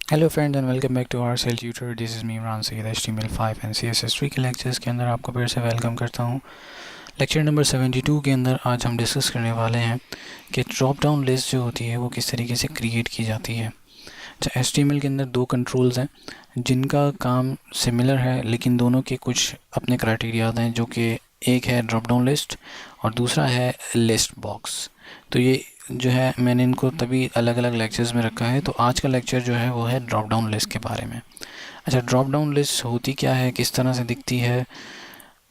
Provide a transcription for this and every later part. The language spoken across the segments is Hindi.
Hello friends and welcome back to our cell tutor. This is me Imran Saeed HTML5 एंड CSS3 के लेक्चर्स के अंदर आपको फिर से वेलकम करता हूं। लेक्चर नंबर 72 के अंदर आज हम डिस्कस करने वाले हैं कि ड्रॉप डाउन लिस्ट जो होती है वो किस तरीके से क्रिएट की जाती है। अच्छा, HTML के अंदर दो कंट्रोल्स हैं जिनका काम सिमिलर है, लेकिन दोनों के कुछ अपने क्राइटेरिया हैं, जो कि एक है ड्रॉप डाउन लिस्ट और दूसरा है लिस्ट बॉक्स। तो ये जो है मैंने इनको तभी अलग अलग लेक्चर्स में रखा है। तो आज का लेक्चर जो है वो है ड्रॉप डाउन लिस्ट के बारे में। अच्छा, ड्रॉप डाउन लिस्ट होती क्या है, किस तरह से दिखती है,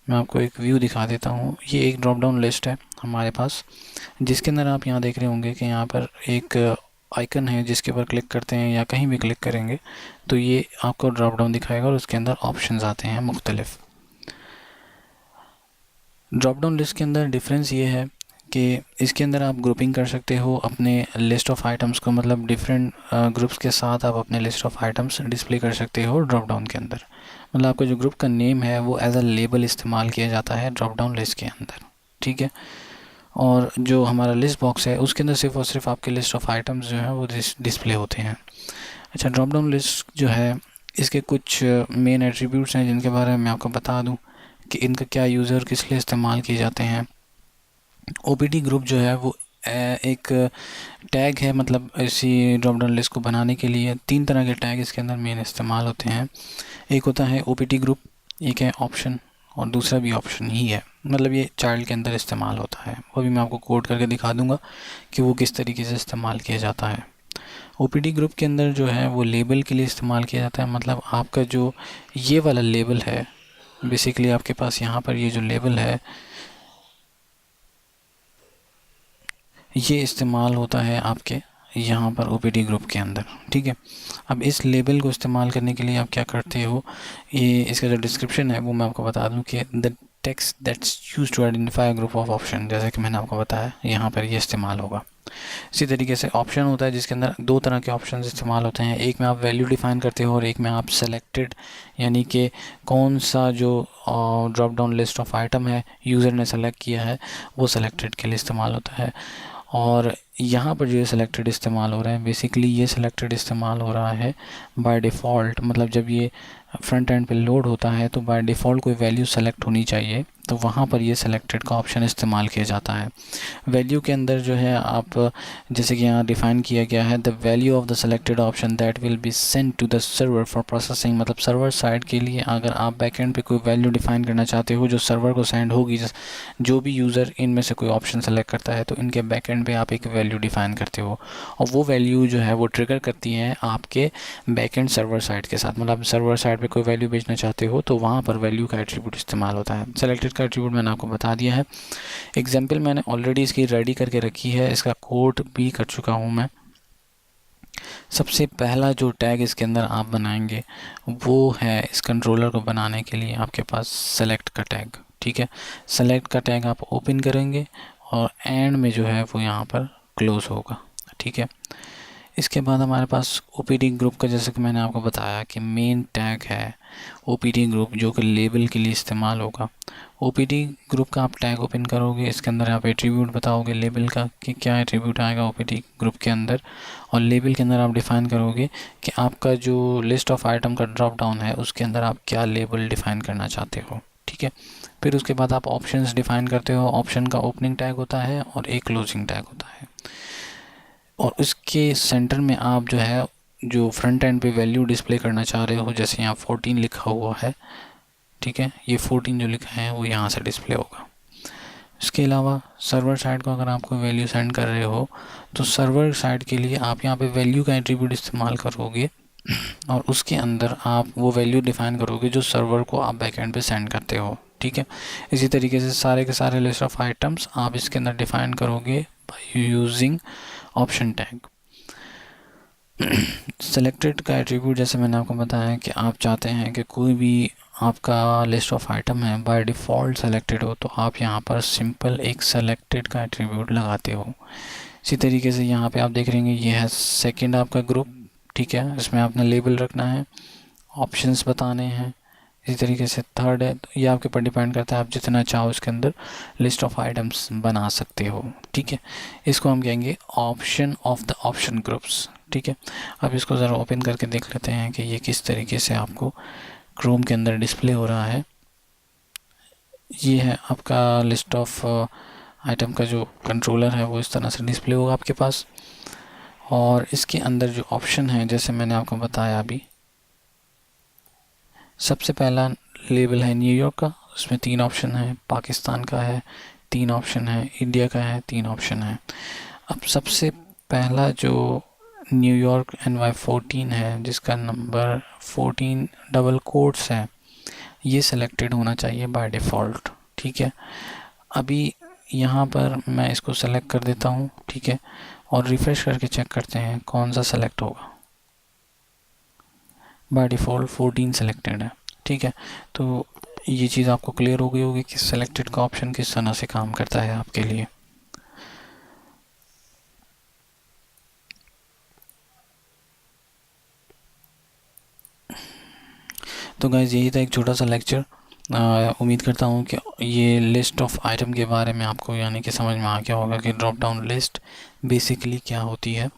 मैं आपको एक व्यू दिखा देता हूँ। ये एक ड्रॉप डाउन लिस्ट है हमारे पास, जिसके अंदर आप यहाँ देख रहे होंगे कि यहाँ पर एक आइकन है जिसके ऊपर क्लिक करते हैं या कहीं भी क्लिक करेंगे तो ये आपको ड्रॉप डाउन दिखाएगा और उसके अंदर ऑप्शंस आते हैं मुख्तलिफ। ड्रॉप डाउन लिस्ट के अंदर डिफरेंस ये है कि इसके अंदर आप ग्रुपिंग कर सकते हो अपने लिस्ट ऑफ आइटम्स को, मतलब डिफरेंट ग्रुप्स के साथ आप अपने लिस्ट ऑफ आइटम्स डिस्प्ले कर सकते हो ड्रॉप डाउन के अंदर। मतलब आपका जो ग्रुप का नेम है वो एज अ लेबल इस्तेमाल किया जाता है ड्रॉप डाउन लिस्ट के अंदर, ठीक है। और जो हमारा लिस्ट बॉक्स है उसके अंदर सिर्फ और सिर्फ आपके लिस्ट ऑफ आइटम्स जो हैं वो डिस्प्ले होते हैं। अच्छा, ड्रॉप डाउन लिस्ट जो है इसके कुछ मेन एट्रीब्यूट्स हैं जिनके बारे में मैं आपको बता दूं कि इनका क्या यूज़र किस लिए इस्तेमाल किए जाते हैं। OPT ग्रुप जो है वो एक टैग है, मतलब इसी ड्रॉप डाउन लिस्ट को बनाने के लिए तीन तरह के टैग इसके अंदर मेन इस्तेमाल होते हैं। एक होता है OPT ग्रुप, एक है ऑप्शन और दूसरा भी ऑप्शन ही है। मतलब ये चाइल्ड के अंदर इस्तेमाल होता है, वो भी मैं आपको कोड करके दिखा दूंगा कि वो किस तरीके से इस्तेमाल किया जाता है। OPT ग्रुप के अंदर जो है वो लेबल के लिए इस्तेमाल किया जाता है। मतलब आपका जो ये वाला लेबल है, बेसिकली आपके पास यहाँ पर ये जो लेबल है ये इस्तेमाल होता है आपके यहाँ पर OPT ग्रुप के अंदर, ठीक है। अब इस लेबल को इस्तेमाल करने के लिए आप क्या करते हो, ये इसका जो डिस्क्रिप्शन है वो मैं आपको बता दूं कि the text that's used to identify a group of option, जैसे कि मैंने आपको बताया यहाँ पर ये इस्तेमाल होगा। इसी तरीके से ऑप्शन होता है जिसके अंदर दो तरह के ऑप्शन इस्तेमाल होते हैं। एक में आप वैल्यू डिफाइन करते हो और एक में आप सेलेक्टेड, यानी कि कौन सा जो drop down list of item है यूज़र ने सेलेक्ट किया है वो सेलेक्टेड के लिए इस्तेमाल होता है। और यहाँ पर जो सिलेक्टेड इस्तेमाल हो रहा है, बेसिकली ये सिलेक्टेड इस्तेमाल हो रहा है बाय डिफ़ॉल्ट। मतलब जब ये फ्रंट एंड पे लोड होता है तो बाय डिफ़ॉल्ट कोई वैल्यू सेलेक्ट होनी चाहिए, तो वहाँ पर ये सेलेक्टेड का ऑप्शन इस्तेमाल किया जाता है। वैल्यू के अंदर जो है आप, जैसे कि यहाँ डिफ़ाइन किया गया है, the value of the selected option that will be sent to the server for processing. मतलब सर्वर साइड के लिए अगर आप बैकएंड पे कोई वैल्यू डिफ़ाइन करना चाहते हो जो सर्वर को सेंड होगी, जो भी यूज़र इनमें से कोई ऑप्शन सेलेक्ट करता है तो इनके बैकएंड पे आप एक वैल्यू डिफ़ाइन करते हो और वो वैल्यू जो है वो ट्रिगर करती है आपके बैकएंड सर्वर साइड के साथ। मतलब सर्वर साइड पे कोई वैल्यू भेजना चाहते हो तो वहाँ पर वैल्यू का एट्रीब्यूट इस्तेमाल होता है। सेलेक्टेड का एट्रीब्यूट मैंने आपको बता दिया है। एग्जाम्पल मैंने ऑलरेडी इसकी रेडी करके रखी है, इसका कोड भी कर चुका हूँ मैं। सबसे पहला जो टैग इसके अंदर आप बनाएंगे वो है, इस कंट्रोलर को बनाने के लिए आपके पास सेलेक्ट का टैग, ठीक है। सेलेक्ट का टैग आप ओपन करेंगे और एंड में जो है वो यहाँ पर क्लोज होगा, ठीक है। इसके बाद हमारे पास OPT ग्रुप का, जैसे कि मैंने आपको बताया कि मेन टैग है OPT ग्रुप जो कि लेबल के लिए इस्तेमाल होगा। OPT ग्रुप का आप टैग ओपन करोगे, इसके अंदर आप एट्रीब्यूट बताओगे लेबल का कि क्या एट्रीब्यूट आएगा OPT ग्रुप के अंदर, और लेबल के अंदर आप डिफ़ाइन करोगे कि आपका जो लिस्ट ऑफ आइटम का ड्रॉप डाउन है उसके अंदर आप क्या लेबल डिफ़ाइन करना चाहते हो, ठीक है। फिर उसके बाद आप ऑप्शंस डिफ़ाइन करते हो। ऑप्शन का ओपनिंग टैग होता है और एक क्लोजिंग टैग होता है, और उसके सेंटर में आप जो है जो फ्रंट एंड पे वैल्यू डिस्प्ले करना चाह रहे हो, जैसे यहाँ 14 लिखा हुआ है, ठीक है, ये 14 जो लिखा है वो यहाँ से डिस्प्ले होगा। इसके अलावा सर्वर साइड को अगर आप कोई वैल्यू सेंड कर रहे हो तो सर्वर साइड के लिए आप यहाँ पे वैल्यू का एट्रीब्यूट इस्तेमाल करोगे और उसके अंदर आप वो वैल्यू डिफ़ाइन करोगे जो सर्वर को आप बैकएंड पे सेंड करते हो, ठीक है। इसी तरीके से सारे के सारे लिस्ट ऑफ आइटम्स आप इसके अंदर डिफ़ाइन करोगे by using option tag. Selected का एट्रीब्यूट, जैसे मैंने आपको बताया कि आप चाहते हैं कि कोई भी आपका लिस्ट ऑफ आइटम है बाय डिफ़ॉल्ट सेलेक्टेड हो तो आप यहाँ पर सिंपल एक सेलेक्टेड का एट्रीब्यूट लगाते हो। इसी तरीके से यहाँ पे आप देख रहे हैं ये है सेकंड आपका ग्रुप, ठीक है, इसमें आपने लेबल रखना है, ऑप्शंस बताने हैं। इसी तरीके से थर्ड है, तो ये आपके ऊपर डिपेंड करता है, आप जितना चाहो उसके अंदर लिस्ट ऑफ आइटम्स बना सकते हो, ठीक है। इसको हम कहेंगे option of the option groups, ठीक है। अब इसको ज़रा ओपन करके देख लेते हैं कि ये किस तरीके से आपको क्रोम के अंदर डिस्प्ले हो रहा है। ये है आपका लिस्ट ऑफ आइटम का जो कंट्रोलर है वो इस तरह से डिस्प्ले होगा आपके पास। और इसके अंदर जो ऑप्शन है जैसे मैंने आपको बताया अभी, सबसे पहला लेबल है न्यूयॉर्क का, उसमें 3 ऑप्शन है, पाकिस्तान का है 3 ऑप्शन है, इंडिया का है 3 ऑप्शन है। अब सबसे पहला जो न्यूयॉर्क NY14 है जिसका नंबर 14 डबल कोट्स है, ये सिलेक्टेड होना चाहिए बाय डिफ़ॉल्ट, ठीक है। अभी यहाँ पर मैं इसको सेलेक्ट कर देता हूँ, ठीक है, और रिफ़्रेश करके चेक करते हैं कौन सा सेलेक्ट होगा। बाय डिफ़ॉल्ट 14 सेलेक्टेड है, ठीक है। तो ये चीज़ आपको क्लियर हो गई होगी कि सेलेक्टेड का ऑप्शन किस तरह से काम करता है आपके लिए। तो गाइस यही था एक छोटा सा लेक्चर। उम्मीद करता हूँ कि ये लिस्ट ऑफ आइटम के बारे में आपको यानी कि समझ में आ गया होगा कि ड्रॉप डाउन लिस्ट बेसिकली क्या होती है,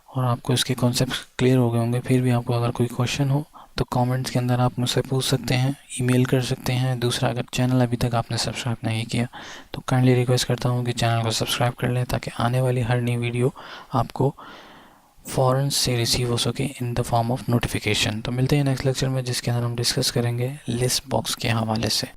और आपको इसके कॉन्सेप्ट क्लियर हो गए होंगे। फिर भी आपको अगर कोई क्वेश्चन हो तो कमेंट्स के अंदर आप मुझसे पूछ सकते हैं, ईमेल कर सकते हैं। दूसरा, अगर चैनल अभी तक आपने सब्सक्राइब नहीं किया तो काइंडली रिक्वेस्ट करता हूँ कि चैनल को सब्सक्राइब कर लें ताकि आने वाली हर नई वीडियो आपको फ़ौरन से रिसीव हो सके in the form of notification. तो मिलते हैं नेक्स्ट लेक्चर में जिसके अंदर हम डिस्कस करेंगे लिस्ट बॉक्स के हवाले से।